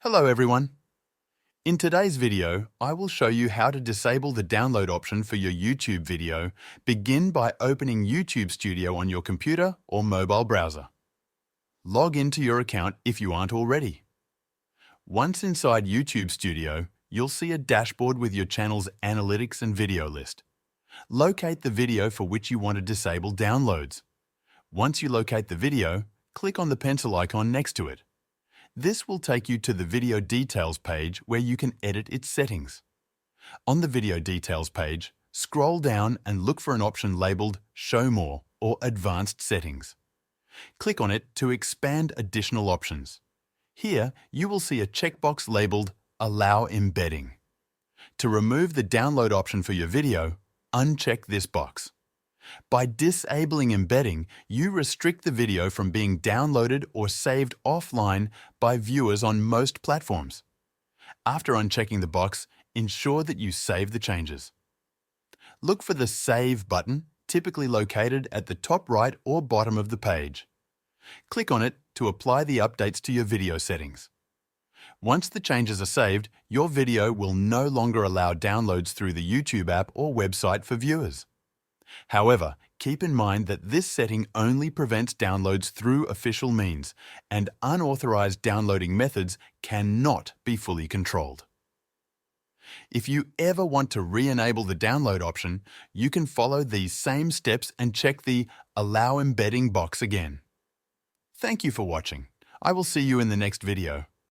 Hello everyone. In today's video, I will show you how to disable the download option for your YouTube video. Begin by opening YouTube Studio on your computer or mobile browser. Log into your account if you aren't already. Once inside YouTube Studio, you'll see a dashboard with your channel's analytics and video list. Locate the video for which you want to disable downloads. Once you locate the video, click on the pencil icon next to it. This will take you to the Video Details page where you can edit its settings. On the Video Details page, scroll down and look for an option labelled Show More or Advanced Settings. Click on it to expand additional options. Here, you will see a checkbox labelled Allow Embedding. To remove the download option for your video, uncheck this box. By disabling embedding, you restrict the video from being downloaded or saved offline by viewers on most platforms. After unchecking the box, ensure that you save the changes. Look for the Save button, typically located at the top right or bottom of the page. Click on it to apply the updates to your video settings. Once the changes are saved, your video will no longer allow downloads through the YouTube app or website for viewers. However, keep in mind that this setting only prevents downloads through official means, and unauthorized downloading methods cannot be fully controlled. If you ever want to re-enable the download option, you can follow these same steps and check the Allow Embedding box again. Thank you for watching. I will see you in the next video.